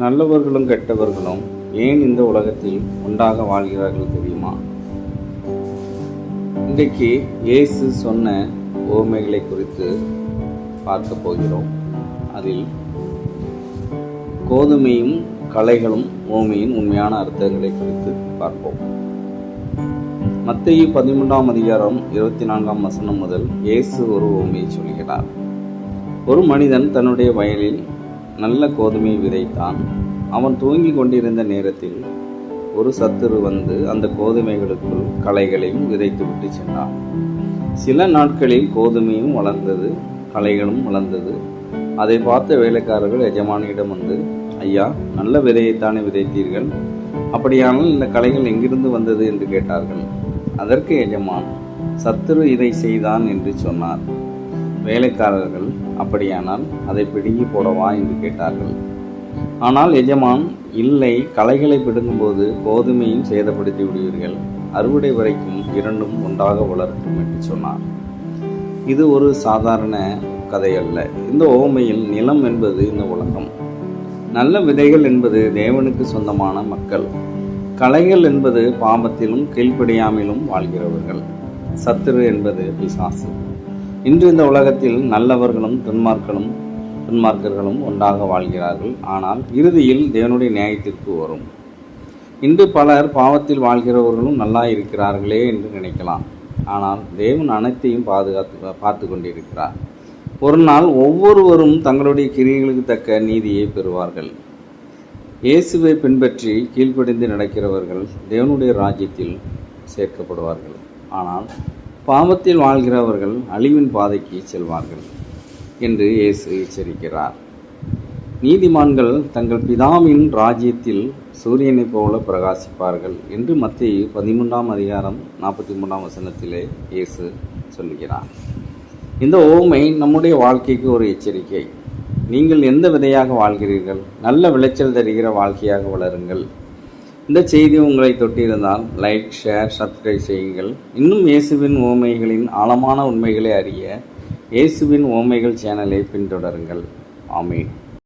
நல்லவர்களும் கெட்டவர்களும் ஏன் இந்த உலகத்தில் ஒன்றாக வாழ்கிறார்கள் தெரியுமா? இன்றைக்கு இயேசு சொன்ன உவமைகளை குறித்து பார்க்க போகிறோம். அதில் கோதுமையும் களைகளும் உவமையின் உண்மையான அர்த்தங்களை குறித்து பார்ப்போம். மத்தேயு 13ஆம் அதிகாரம் 24ஆம் வசனம் முதல் இயேசு ஒரு உவமையை சொல்கிறார். ஒரு மனிதன் தன்னுடைய வயலில் நல்ல கோதுமையை விதைத்தான். அவன் தூங்கிக் கொண்டிருந்த நேரத்தில் ஒரு சத்துரு வந்து அந்த கோதுமைகளுக்குள் களைகளையும் விதைத்து விட்டு சென்றான். சில நாட்களில் கோதுமையும் வளர்ந்தது, களைகளும் வளர்ந்தது. அதை பார்த்த வேலைக்காரர்கள் எஜமானியிடம் வந்து, ஐயா, நல்ல விதையைத்தானே விதைத்தீர்கள், அப்படியானால் இந்த களைகள் எங்கிருந்து வந்தது என்று கேட்டார்கள். அதற்கு எஜமான், சத்துரு இதை செய்தான் என்று சொன்னார். வேலைக்காரர்கள், அப்படியானால் அதை பிடுங்கி போடவா என்று கேட்டார்கள். ஆனால் எஜமான், இல்லை, களைகளை பிடுங்கும்போது கோதுமையும் சேதப்படுத்தி விடுவீர்கள், அறுவடை வரைக்கும் இரண்டும் ஒன்றாக வளரட்டும் என்று சொன்னார். இது ஒரு சாதாரண கதை அல்ல. இந்த உவமையில் நிலம் என்பது இந்த உலகம், நல்ல விதைகள் என்பது தேவனுக்கு சொந்தமான மக்கள், களைகள் என்பது பாவத்திலும் கீழ்ப்படியாமலும் வாழ்கிறவர்கள், சத்துரு என்பது பிசாசு. இன்று இந்த உலகத்தில் நல்லவர்களும் துன்மார்க்கர்களும் ஒன்றாக வாழ்கிறார்கள். ஆனால் இறுதியில் தேவனுடைய நியாயத்திற்கு வரும். இன்று பலர் பாவத்தில் வாழ்கிறவர்களும் நல்லா இருக்கிறார்களே என்று நினைக்கலாம். ஆனால் தேவன் அனைத்தையும் பார்த்து கொண்டிருக்கிறார். ஒரு நாள் ஒவ்வொருவரும் தங்களுடைய கிரியைகளுக்கு தக்க நீதியை பெறுவார்கள். இயேசுவை பின்பற்றி கீழ்ப்படிந்து நடக்கிறவர்கள் தேவனுடைய ராஜ்யத்தில் சேர்க்கப்படுவார்கள். ஆனால் பாவத்தில் வாழ்கிறவர்கள் அழிவின் பாதைக்கு செல்வார்கள் என்று இயேசு எச்சரிக்கிறார். நீதிமான்கள் தங்கள் பிதாவின் ராஜ்யத்தில் சூரியனைப் போல பிரகாசிப்பார்கள் என்று மத்தேயு 13ஆம் அதிகாரம் 43ஆம் வசனத்திலே இயேசு சொல்லுகிறார். இந்த உவமை நம்முடைய வாழ்க்கைக்கு ஒரு எச்சரிக்கை. நீங்கள் எந்த விதையாக வாழ்கிறீர்கள்? நல்ல விளைச்சல் தருகிற வாழ்க்கையாக வளருங்கள். இந்த செய்தி உங்களை தொட்டிருந்தால் லைக், ஷேர், சப்ஸ்கிரைப் செய்யுங்கள். இன்னும் இயேசுவின் உவமைகளின் ஆழமான உண்மைகளை அறிய இயேசுவின் உவமைகள் சேனலை பின்தொடருங்கள். ஆமென்.